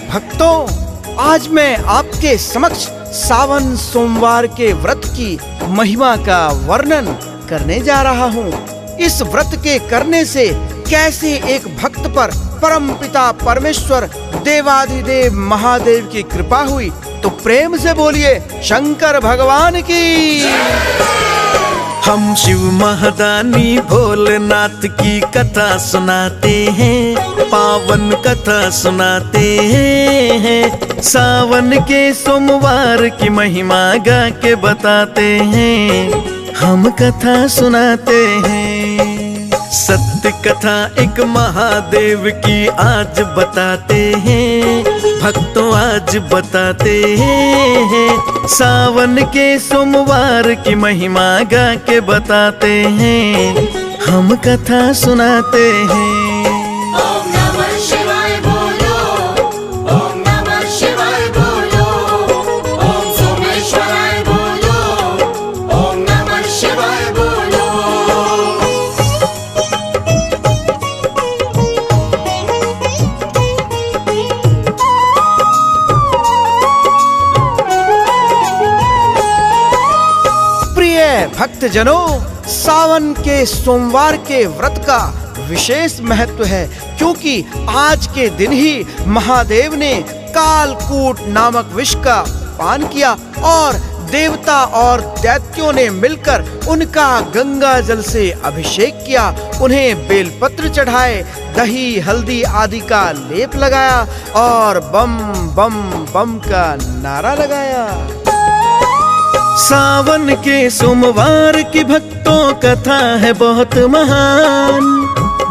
भक्तों, आज मैं आपके समक्ष सावन सोमवार के व्रत की महिमा का वर्णन करने जा रहा हूँ। इस व्रत के करने से कैसे एक भक्त पर परमपिता परमेश्वर देवाधिदेव महादेव की कृपा हुई, तो प्रेम से बोलिए शंकर भगवान की। हम शिव महादानी भोलेनाथ की कथा सुनाते हैं, पावन कथा सुनाते हैं। सावन के सोमवार की महिमा गा के बताते हैं, हम कथा सुनाते हैं। सत्य कथा एक महादेव की आज बताते हैं, भक्तों आज बताते हैं। सावन के सोमवार की महिमा गा के बताते हैं, हम कथा सुनाते हैं। ओम नमः शिवाय बोलो, ओम नमः शिवाय बोलो, ओम सोमेश्वराय बोलो, ओम नमः शिवाय बोलो। भक्तजनों, सावन के सोमवार के व्रत का विशेष महत्व है, क्योंकि आज के दिन ही महादेव ने कालकूट नामक विष का पान किया और देवता और दैत्यों ने मिलकर उनका गंगा जल से अभिषेक किया, उन्हें बेलपत्र चढ़ाए, दही हल्दी आदि का लेप लगाया और बम बम बम का नारा लगाया। सावन के सोमवार की भक्तों कथा है बहुत महान,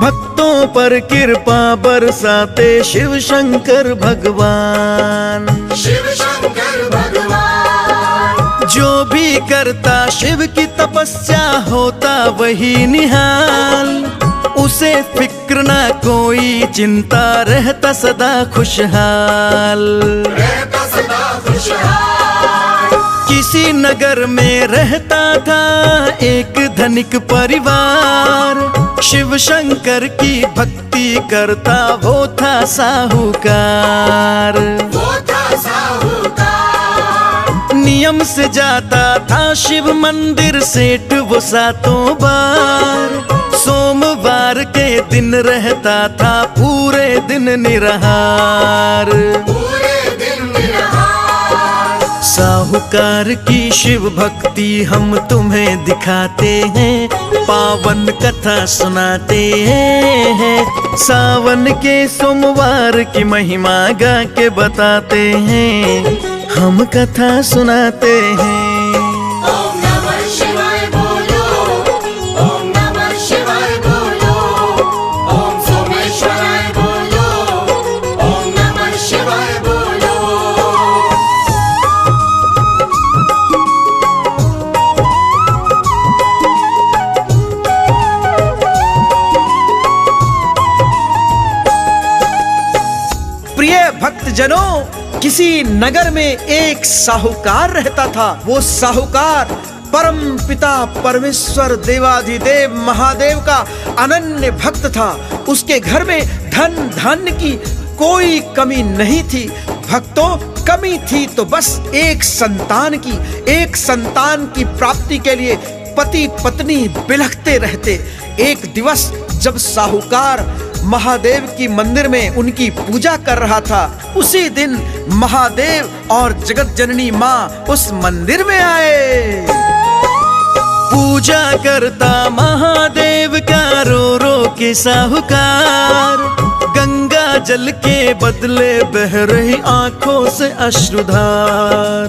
भक्तों पर कृपा बरसाते शिव शंकर भगवान। शिव शंकर भगवान जो भी करता शिव की तपस्या होता वही निहाल, उसे फिक्र ना कोई चिंता रहता सदा खुशहाल, रहता सदा खुशहाल। किसी नगर में रहता था एक धनिक परिवार, शिव शंकर की भक्ति करता वो था साहूकार। वो था साहूकार। नियम से जाता था शिव मंदिर सेठ वो सातों बार, सोमवार के दिन रहता था पूरे दिन निराहार। साहूकार की शिव भक्ति हम तुम्हें दिखाते हैं, पावन कथा सुनाते हैं। सावन के सोमवार की महिमा गा के बताते हैं, हम कथा सुनाते हैं। ओम नमः शिवाय बोलो, ओम नमः शिवाय बोलो, ओम सोमेश्वराय बोलो, ओम नमः शिवाय बोलो। भक्तजनों, किसी नगर में एक साहूकार रहता था। वो साहूकार परम पिता परमेश्वर देवाधिदेव महादेव का अनन्य भक्त था। उसके घर में धन धान्य की कोई कमी नहीं थी। भक्तों, कमी थी तो बस एक संतान की प्राप्ति के लिए पति पत्नी बिलखते रहते। एक दिवस जब साहूकार महादेव की मंदिर में उनकी पूजा कर रहा था, उसी दिन महादेव और जगत जननी माँ उस मंदिर में आए। पूजा करता महादेव का रो रो के साहूकार, गंगा जल के बदले बह रही आंखों से अश्रुधार।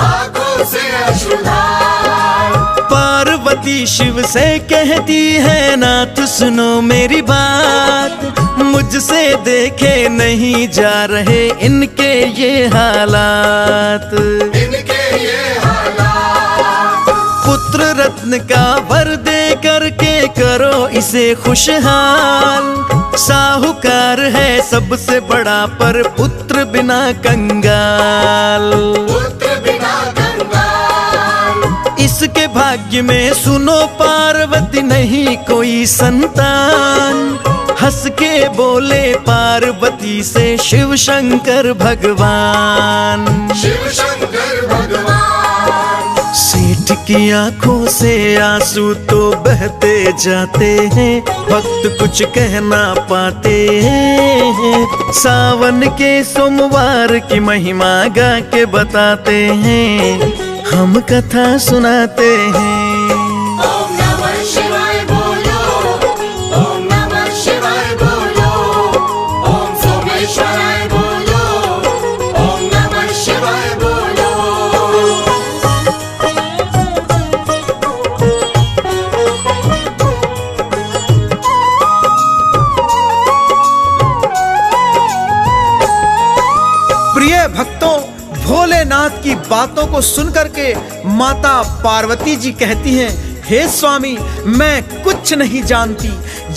आंखों से अश्रुधार। पार्वती शिव से कहती है, नाथ सुनो मेरी बात, मुझसे देखे नहीं जा रहे इनके ये हालात। इनके ये हालात। पुत्र रत्न का वर दे करके करो इसे खुशहाल, साहूकार है सबसे बड़ा पर पुत्र बिना कंगाल। पुत्र बिना कंगाल। किसके भाग्य में सुनो पार्वती नहीं कोई संतान। हंस के बोले पार्वती से शिव शंकर भगवान। शिव शंकर भगवान। सेठ की आंखों से आंसू तो बहते जाते हैं, भक्त कुछ कह ना पाते हैं। सावन के सोमवार की महिमा गा के बताते हैं, हम कथा सुनाते हैं। ओम नमः शिवाय बोलो, ओम नमः शिवाय बोलो, ओम सोमेश्वराय बोलो, ओम नमः शिवाय बोलो। प्रिय भक्तों, भोलेनाथ की बातों को सुनकर के माता पार्वती जी कहती हैं, हे स्वामी, मैं कुछ नहीं जानती।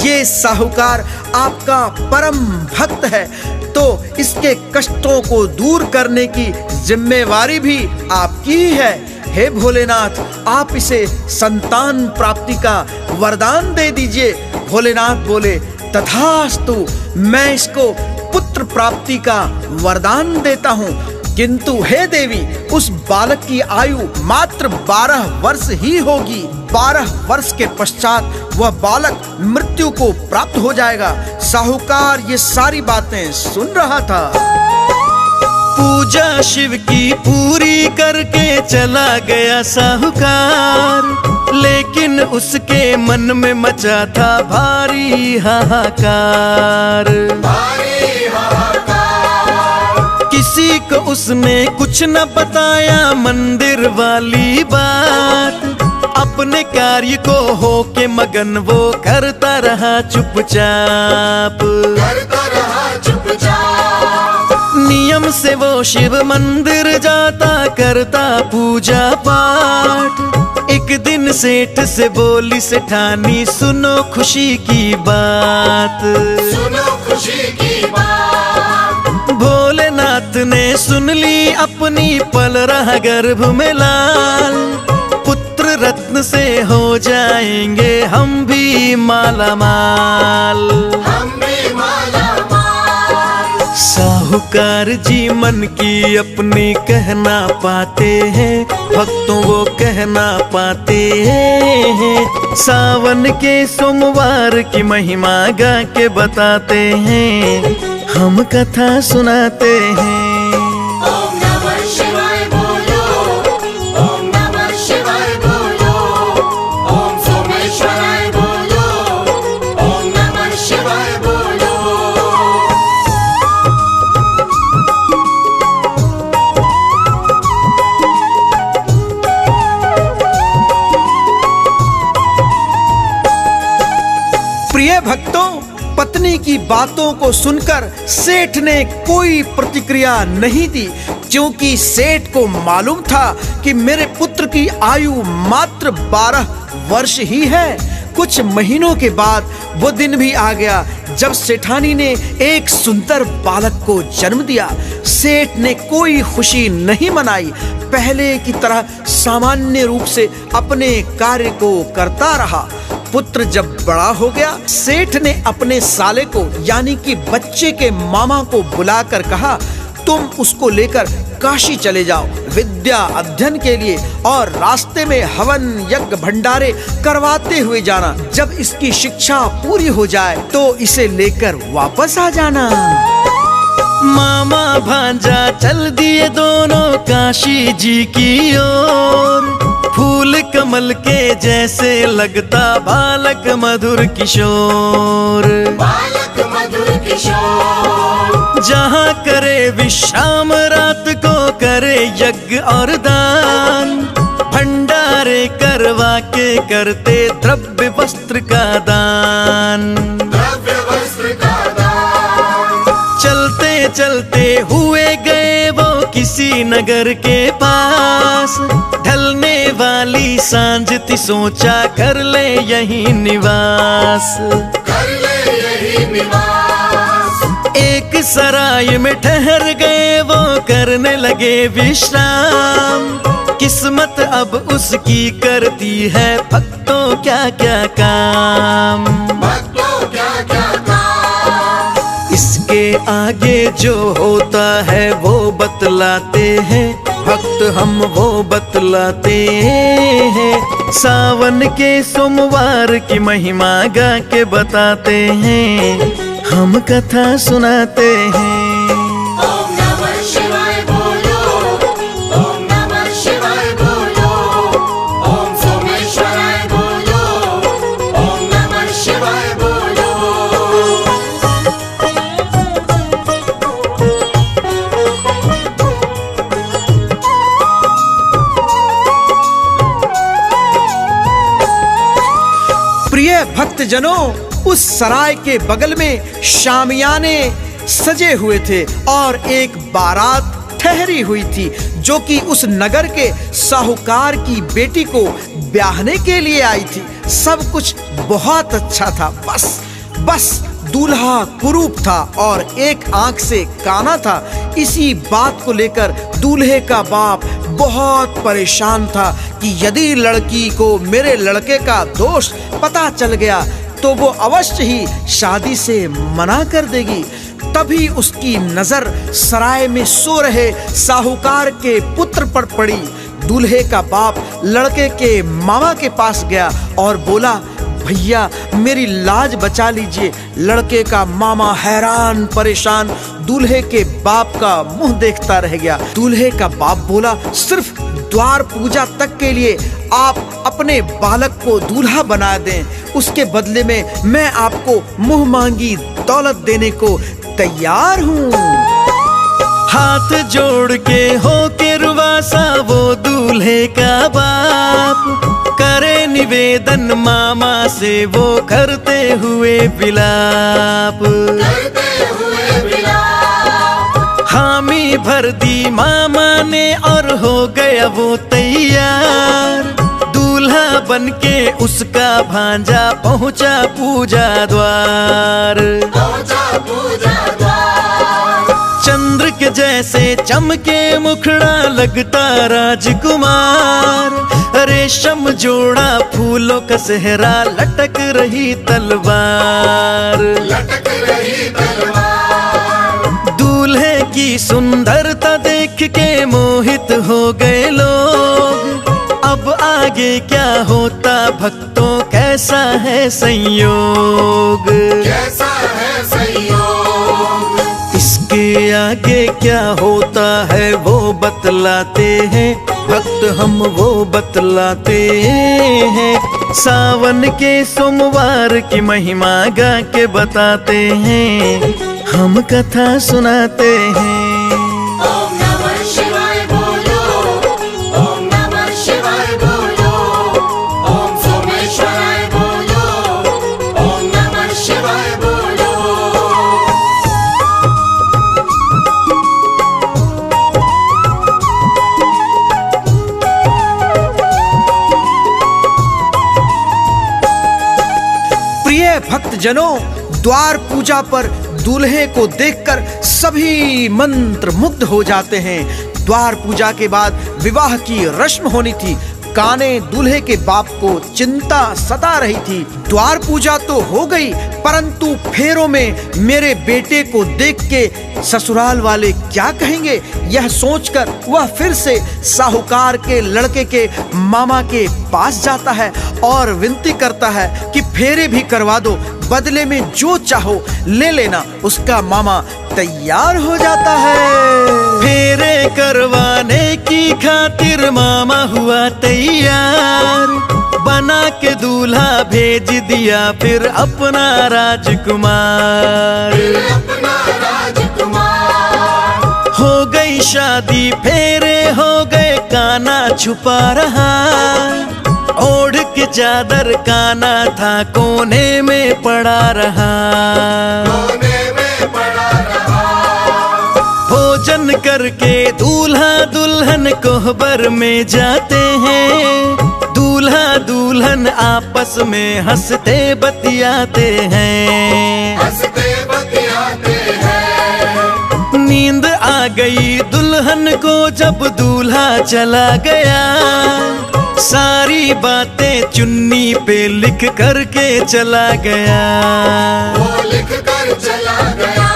ये साहूकार आपका परम भक्त है, तो इसके कष्टों को दूर करने की जिम्मेवारी भी आपकी ही है। हे भोलेनाथ, आप इसे संतान प्राप्ति का वरदान दे दीजिए। भोलेनाथ बोले, तथास्तु, मैं इसको पुत्र प्राप्ति का वरदान देता हूँ। किंतु हे देवी, उस बालक की आयु मात्र 12 वर्ष ही होगी। 12 वर्ष के पश्चात वह बालक मृत्यु को प्राप्त हो जाएगा। साहूकार ये सारी बातें सुन रहा था। पूजा शिव की पूरी करके चला गया साहूकार, लेकिन उसके मन में मचा था भारी हाहाकार। भारी हाहाकार। किसी को उसने कुछ न बताया मंदिर वाली बात, अपने कार्य को होके मगन वो करता रहा चुपचाप। करता रहा चुपचाप। नियम से वो शिव मंदिर जाता करता पूजा पाठ। एक दिन सेठ से बोली सेठानी, सुनो खुशी की बात। सुनो खुशी की बात। भोलेनाथ ने सुन ली अपनी, पल रहा गर्भ में लाल। पुत्र रत्न से हो जाएंगे हम भी माला माल। हम भी माला माल। साहूकार जी मन की अपनी कहना पाते हैं, भक्तों वो कहना पाते हैं। सावन के सोमवार की महिमा गा के बताते हैं, हम कथा सुनाते हैं। ओम नमः शिवाय बोलो, ओम नमः शिवाय बोलो, ओम सोमेश्वराय बोलो, ओम नमः शिवाय बोलो। प्रिय भक्तों, पत्नी की बातों को सुनकर सेठ ने कोई प्रतिक्रिया नहीं दी, क्योंकि सेठ को मालूम था कि मेरे पुत्र की आयु मात्र 12 वर्ष ही है। कुछ महीनों के बाद वो दिन भी आ गया जब सेठानी ने एक सुंदर बालक को जन्म दिया। सेठ ने कोई खुशी नहीं मनाई, पहले की तरह सामान्य रूप से अपने कार्य को करता रहा। पुत्र जब बड़ा हो गया, सेठ ने अपने साले को यानी कि बच्चे के मामा को बुलाकर कहा, तुम उसको लेकर काशी चले जाओ विद्या अध्ययन के लिए, और रास्ते में हवन यज्ञ भंडारे करवाते हुए जाना। जब इसकी शिक्षा पूरी हो जाए तो इसे लेकर वापस आ जाना। मामा भांजा चल दिए दोनों काशी जी की ओर। फूल कमल के जैसे लगता बालक मधुर किशोर। बालक मधुर किशोर। जहाँ करे विश्राम रात को करे यज्ञ और दान। भंडारे करवा के करते द्रव्य वस्त्र का दान। द्रव्य वस्त्र का दान। चलते चलते हुए गए वो किसी नगर के पास। ढलने वाली सांझ थी, सोचा कर ले यही निवास। कर ले यही निवास। एक सराय में ठहर गए वो करने लगे विश्राम। किस्मत अब उसकी करती है भक्तों क्या क्या काम। भक्तों क्या क्या काम। इसके आगे जो होता है वो बतलाते हैं भक्त, हम वो बतलाते हैं। सावन के सोमवार की महिमा गा के बताते हैं, हम कथा सुनाते हैं। ओम नमः शिवाय बोलो, ओम नमः शिवाय बोलो, ओम सोमेश्वराय बोलो, ओम नमः शिवाय बोलो। प्रिय भक्तजनों, उस सराय के बगल में शामियाने सजे हुए थे और एक बारात ठहरी हुई थी जो कि उस नगर के साहूकार की बेटी को ब्याहने के लिए आई थी। सब कुछ बहुत अच्छा था, बस दूल्हा कुरूप था और एक आंख से काना था। इसी बात को लेकर दूल्हे का बाप बहुत परेशान था कि यदि लड़की को मेरे लड़के का दोष पता चल गया तो वो अवश्य ही शादी से मना कर देगी। तभी उसकी नजर सराय में सो रहे साहूकार के पुत्र पर पड़ी। दूल्हे का बाप लड़के के मामा के पास गया और बोला, भैया मेरी लाज बचा लीजिए। लड़के का मामा हैरान परेशान दूल्हे के बाप का मुंह देखता रह गया। दूल्हे का बाप बोला, सिर्फ द्वार पूजा तक के लिए आप अपने बालक को दूल्हा बना दें, उसके बदले में मैं आपको मुंह मांगी दौलत देने को तैयार हूँ। हाथ जोड़ के हो के रुवासा वो दूल्हे का बाप, करे निवेदन मामा से वो करते हुए विलाप। करते हुए विलाप। हामी भर दी मामा ने और हो गया वो तैयार। दूल्हा बनके उसका भांजा पहुंचा पूजा द्वार। पहुंचा पूजा द्वार। चंद्र के जैसे चमके मुखड़ा लगता राजकुमार। रेशम जोड़ा फूलों का सेहरा लटक रही तलवार। लटक रही तलवार। दूल्हे की सुंदरता देख के मोहित हो गए लोग। अब आगे क्या होता भक्तों, कैसा है संयोग। कैसा है संयोग। इसके आगे क्या होता है वो बतलाते हैं भक्त, हम वो बतलाते हैं। सावन के सोमवार की महिमा गा के बताते हैं, हम कथा सुनाते हैं। ओम नमः शिवाय बोलो, ओम नमः शिवाय बोलो, ओम सोमेश्वराय बोलो, ओम नमः शिवाय बोलो। प्रिय भक्तजनों, द्वार पूजा पर दूल्हे को देखकर सभी मंत्र मुग्ध हो जाते हैं। द्वार पूजा के बाद विवाह की रस्म होनी थी। काने दूल्हे के बाप को चिंता सता रही थी। द्वार पूजा तो हो गई, परंतु फेरों में मेरे बेटे को देख के ससुराल वाले क्या कहेंगे, यह सोचकर वह फिर से साहूकार के लड़के के मामा के पास जाता है और विनती करता है कि फेरे भी करवा दो, बदले में जो चाहो ले लेना। उसका मामा तैयार हो जाता है। फेरे करवाने की खातिर मामा हुआ तैयार। बना के दूल्हा भेज दिया फिर अपना राजकुमार। अपना राजकुमार। हो गई शादी, फेरे हो गए, काना छुपा रहा। ओढ़ के चादर काना था कोने में पड़ा रहा। कोने में पड़ा रहा। भोजन करके दूल्हा दुल्हन कोहबर में जाते हैं। दूल्हा दुल्हन आपस में हंसते बतियाते हैं। हंसते बतियाते हैं। नींद आ गई दुल्हन को जब दूल्हा चला गया, सारी बातें चुन्नी पे लिख करके चला गया। वो लिख कर चला गया।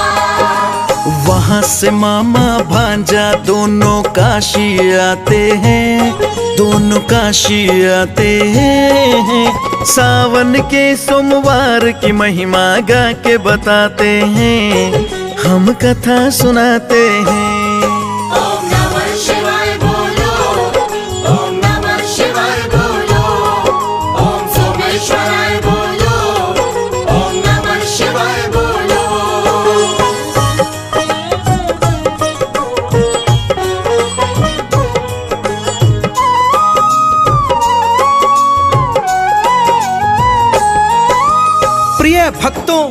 वहाँ से मामा भांजा दोनों काशी आते हैं, दोनों काशी आते हैं। सावन के सोमवार की महिमा गा के बताते हैं, हम कथा सुनाते हैं। ओम नमः शिवाय बोलो, ओम नमः शिवाय बोलो, ओम सोमेश्वराय बोलो, ओम नमः शिवाय बोलो। प्रिय भक्तों,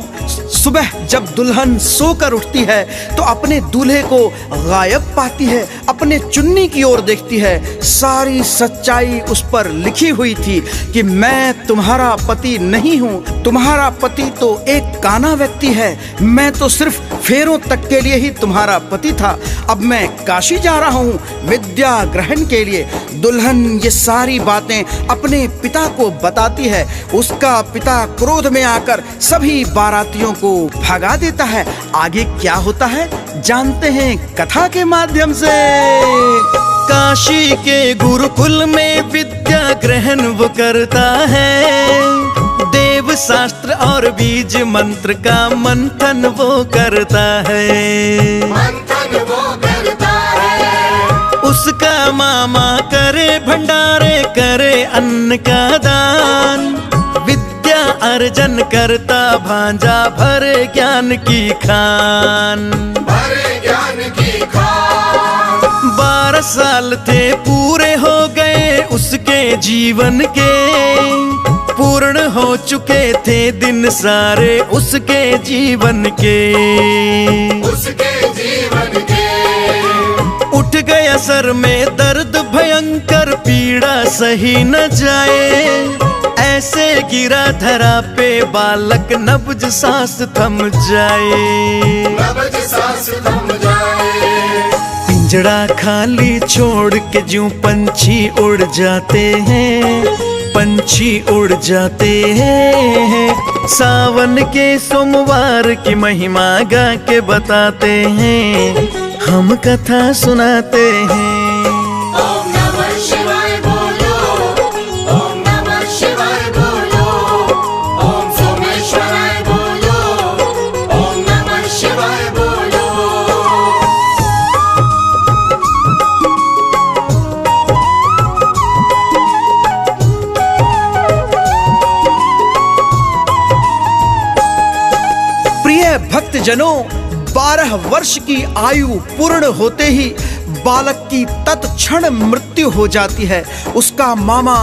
सुबह जब दुल्हन सोकर उठती है तो अपने दूल्हे को गायब पाती है, अपने चुन्नी की ओर देखती है। सारी सच्चाई उस पर लिखी हुई थी कि मैं तुम्हारा पति नहीं हूँ, तुम्हारा पति तो एक काना व्यक्ति है, मैं तो सिर्फ फेरों तक के लिए ही तुम्हारा पति था। अब मैं काशी जा रहा हूँ विद्या ग्रहण के लिए। दुल्हन ये सारी बातें अपने पिता को बताती है। उसका पिता क्रोध में आकर सभी बारातियों को भगा देता है। आगे क्या होता है जानते हैं कथा के माध्यम से। काशी के गुरुकुल में विद्या ग्रहण वो करता है, देव शास्त्र और बीज मंत्र का मंथन वो करता है। मंथन वो करता है। उसका मामा करे भंडारे, करे अन्न का दान, विद्या अर्जन करता भांजा भरे ज्ञान की खान। भरे ज्ञान की खान। 12 साल थे पूरे हो गए उसके जीवन के, पूर्ण हो चुके थे दिन सारे उसके जीवन के। उसके जीवन के। उठ गया सर में दर्द भयंकर, पीड़ा सही न जाए, ऐसे गिरा धरा पे बालक नब्ज सांस थम जाए। नब्ज सांस थम जाए। पिंजड़ा खाली छोड़ के ज्यों पंछी उड़ जाते हैं, पंछी उड़ जाते हैं। सावन के सोमवार की महिमा गा के बताते हैं, हम कथा सुनाते हैं। ओम नमः शिवाय बोलो, ओम नमः शिवाय बोलो, ओम सोमेश्वराय बोलो, ओम नमः शिवाय बोलो। प्रिय भक्तजनों, 12 वर्ष की आयु पूर्ण होते ही बालक की तत्क्षण मृत्यु हो जाती है। उसका मामा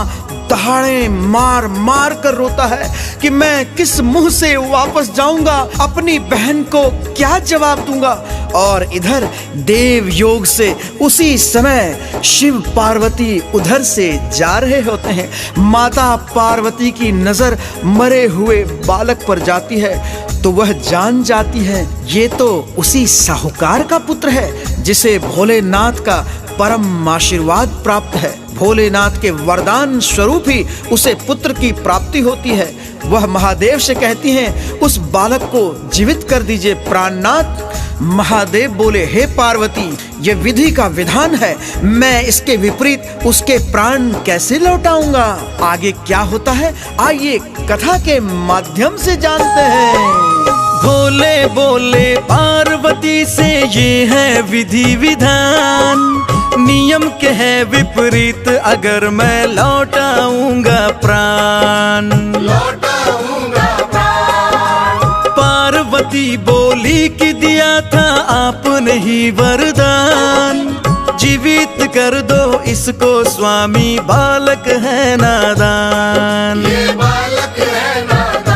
दहाड़े मार मार कर रोता है कि मैं किस मुंह से वापस जाऊंगा, अपनी बहन को क्या जवाब दूंगा। और इधर देव योग से उसी समय शिव पार्वती उधर से जा रहे होते हैं। माता पार्वती की नजर मरे हुए बालक पर जाती है तो वह जान जाती है ये तो उसी साहूकार का पुत्र है जिसे भोलेनाथ का परम आशीर्वाद प्राप्त है। भोलेनाथ के वरदान स्वरूप ही उसे पुत्र की प्राप्ति होती है। वह महादेव से कहती हैं, उस बालक को जीवित कर दीजिए प्राणनाथ। महादेव बोले, हे पार्वती, ये विधि का विधान है, मैं इसके विपरीत उसके प्राण कैसे लौटाऊंगा। आगे क्या होता है आइए कथा के माध्यम से जानते हैं। भोले बोले पार्वती से, ये है विधि विधान, नियम के है विपरीत अगर मैं लौटाऊंगा प्राण। लौटाऊंगा प्राण। पार्वती बोली कि दिया था आपने ही वरदान, जीवित कर दो इसको स्वामी, बालक है नादान। ये बालक है नादान।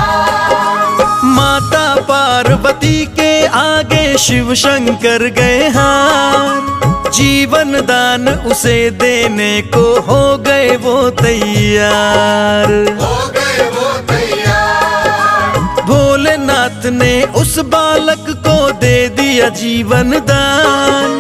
माता पार्वती के आगे शिव शंकर गए हार, जीवन दान उसे देने को हो गए वो तैयार। हो गए वो तैयार। भोलेनाथ ने उस बालक को दे दिया जीवन दान।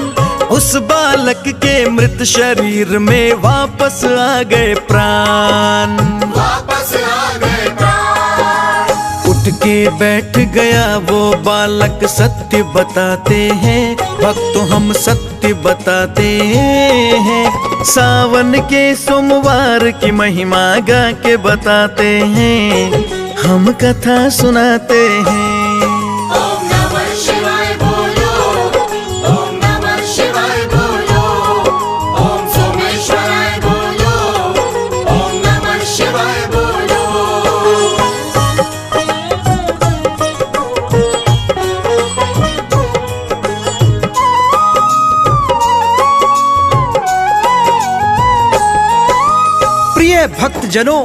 उस बालक के मृत शरीर में वापस आ गए प्राण। वापस आ गए प्राण। उठ के बैठ गया वो बालक, सत्य बताते हैं भक्तों हम सत्य बताते हैं। सावन के सोमवार की महिमा गा के बताते हैं, हम कथा सुनाते हैं। ओम नमः शिवाय बोलो, ओम नमः शिवाय बोलो, ओम सोमेश्वराय बोलो, ओम नमः शिवाय बोलो। प्रिय भक्तजनों,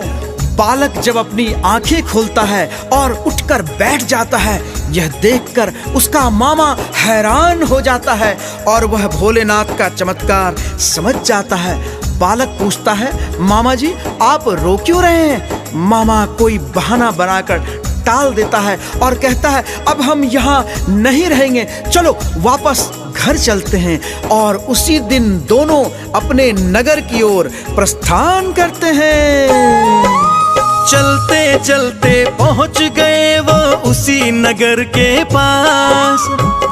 बालक जब अपनी आंखें खोलता है और उठकर बैठ जाता है, यह देखकर उसका मामा हैरान हो जाता है और वह भोलेनाथ का चमत्कार समझ जाता है। बालक पूछता है, मामा जी आप रो क्यों रहे हैं? मामा कोई बहाना बनाकर टाल देता है और कहता है, अब हम यहाँ नहीं रहेंगे, चलो वापस घर चलते हैं। और उसी दिन दोनों अपने नगर की ओर प्रस्थान करते हैं। चलते चलते पहुंच गए वो उसी नगर के पास,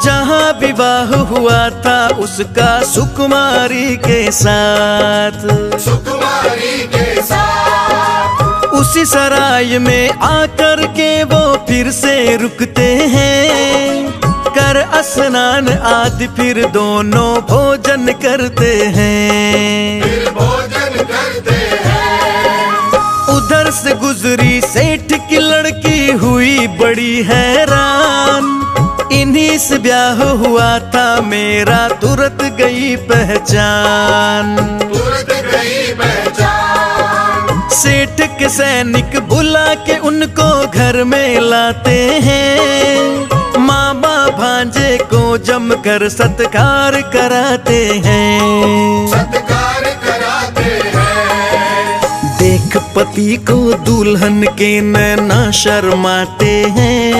जहां विवाह हुआ था उसका सुकुमारी के साथ। सुकुमारी के साथ। उसी सराय में आकर के वो फिर से रुकते हैं, कर स्नान आदि फिर दोनों भोजन करते हैं। फिर भोजन करते हैं। उधर से गुजरी सेठ की लड़की हुई बड़ी हैरान, इन्हीं से ब्याह हुआ था मेरा तुरंत गई पहचान। तुरंत गई पहचान। सेठ के सैनिक बुला के उनको घर में लाते हैं, मामा भांजे को जमकर सत्कार कराते हैं। सत्कार कराते हैं। देख पति को दुल्हन के नैना शर्माते हैं,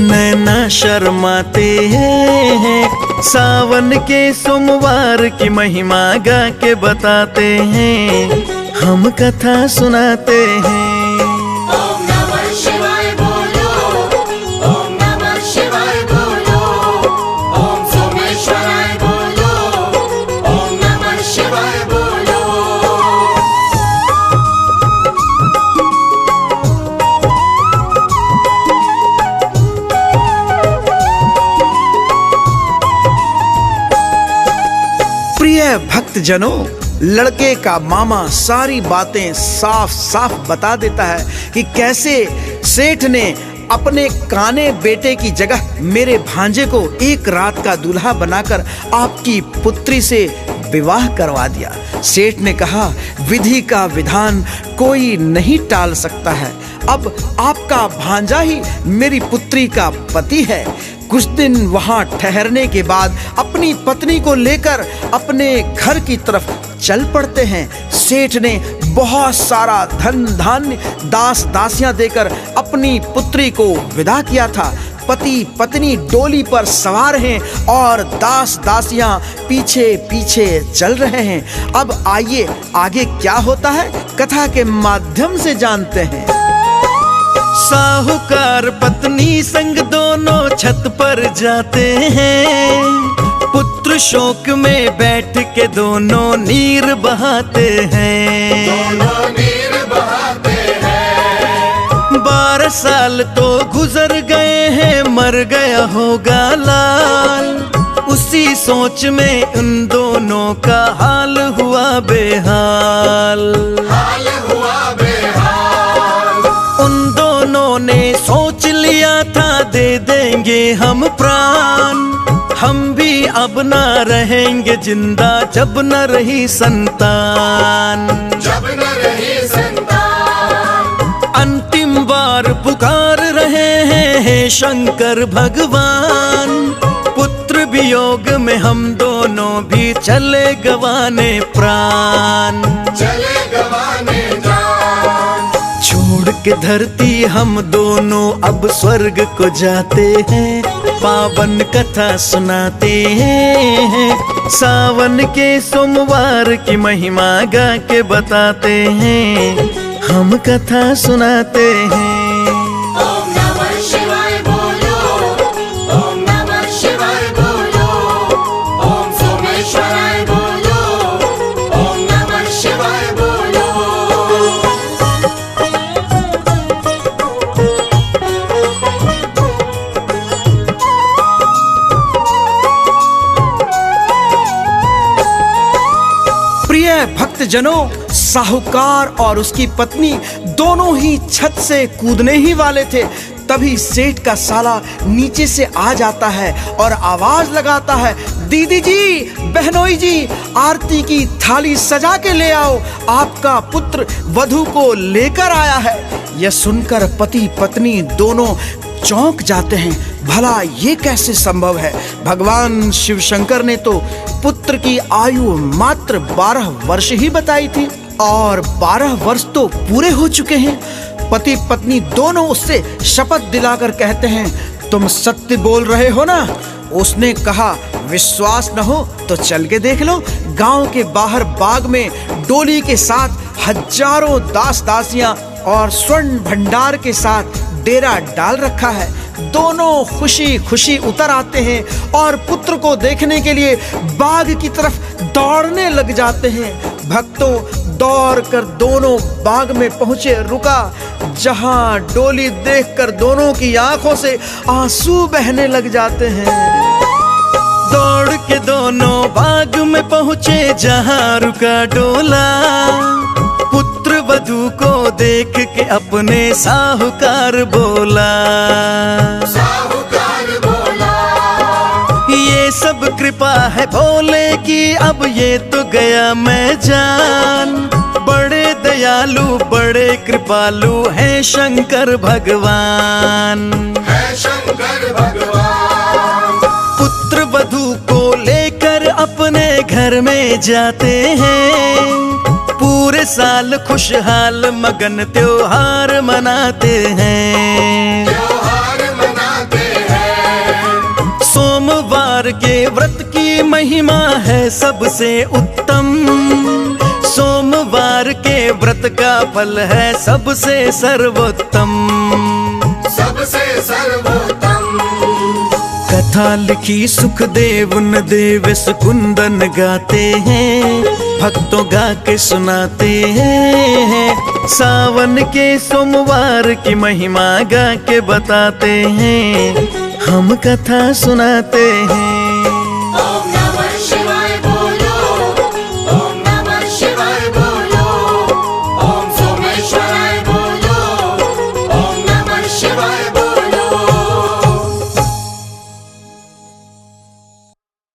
नैना शर्माते हैं। सावन के सोमवार की महिमा गा के बताते हैं, हम कथा सुनाते हैं। ओम नमः शिवाय बोलो, ओम नमः शिवाय बोलो, ओम सोमेश्वराय बोलो, ओम नमः शिवाय बोलो। प्रिय भक्तजनों, लड़के का मामा सारी बातें साफ साफ बता देता है कि कैसे सेठ ने अपने काने बेटे की जगह मेरे भांजे को एक रात का दूल्हा बनाकर आपकी पुत्री से विवाह करवा दिया। सेठ ने कहा, विधि का विधान कोई नहीं टाल सकता है, अब आपका भांजा ही मेरी पुत्री का पति है। कुछ दिन वहां ठहरने के बाद अपनी पत्नी को लेकर अपने घर की तरफ चल पड़ते हैं। सेठ ने बहुत सारा धन धान्य दास दासियां देकर अपनी पुत्री को विदा किया था। पति पत्नी डोली पर सवार हैं और दास दासियां पीछे पीछे चल रहे हैं। अब आइए आगे क्या होता है कथा के माध्यम से जानते हैं। साहूकार पत्नी संग दोनों छत पर जाते हैं, पुत्र शोक में बैठ के दोनों नीर बहाते हैं। दोनों नीर बहाते हैं। 12 साल तो गुजर गए हैं, मर गया होगा लाल। उसी सोच में उन दोनों का हाल हुआ बेहाल। हाल हुआ बेहाल। उन दोनों ने सोच लिया था दे देंगे हम प्राण, हम भी अब न रहेंगे जिंदा जब न रही संतान। जब न रही संतान। अंतिम बार पुकार रहे हैं हे शंकर भगवान, पुत्र वियोग में हम दोनों भी चले गवाने प्राण। चले गवाने जान। छोड़ कि धरती हम दोनों अब स्वर्ग को जाते हैं, पावन कथा सुनाते हैं। सावन के सोमवार की महिमा गा के बताते हैं, हम कथा सुनाते हैं। ओम नमः शिवाय बोलो, ओम नमः शिवाय बोलो, ओम सोमेश्वराय बोलो, ओम नमः शिवाय बोलो। प्रिय भक्तजनों, साहूकार और उसकी पत्नी दोनों ही छत से कूदने ही वाले थे, तभी सेठ का साला नीचे से आ जाता है और आवाज लगाता है, दीदी जी, बहनोई जी, आरती की थाली सजा के ले आओ, आपका पुत्र वधू को लेकर आया है। यह सुनकर पति पत्नी दोनों चौंक जाते हैं, भला ये कैसे संभव है? भगवान शिव शंकर ने तो पुत्र की आयु मात्र 12 वर्ष ही बताई थी और 12 वर्ष तो पूरे हो चुके हैं। पति पत्नी दोनों उससे शपथ दिलाकर कहते हैं, तुम सत्य बोल रहे हो ना? उसने कहा, विश्वास न हो तो चल के देख लो। गांव के बाहर बाग में डोली के साथ हजारों दास दासियां और स्वर्ण भंडार के साथ डेरा डाल रखा है। दोनों खुशी खुशी उतर आते हैं और पुत्र को देखने के लिए बाग की तरफ दौड़ने लग जाते हैं। भक्तों दौड़कर दोनों बाग में पहुंचे, रुका जहां डोली देखकर दोनों की आंखों से आंसू बहने लग जाते हैं। दौड़ के दोनों बाग में पहुंचे जहां रुका डोला, पुत्र वधू को देख के अपने साहूकार बोला, साहूकार बोला, ये सब कृपा है भोले की, अब ये तो गया मैं जान। बड़े दयालु बड़े कृपालु हैं शंकर भगवान, है शंकर भगवान। पुत्र वधू को लेकर अपने घर में जाते हैं, पूरे साल खुशहाल मगन त्योहार मनाते हैं। त्योहार मनाते हैं। सोमवार के व्रत की महिमा है सबसे उत्तम, सोमवार के व्रत का फल है सबसे सर्वोत्तम, सबसे सर्वोत्तम। कथा लिखी सुखदेव न देव सुकुंदन गाते हैं, भक्तों गा के सुनाते हैं। सावन के सोमवार की महिमा गा के बताते हैं, हम कथा सुनाते हैं।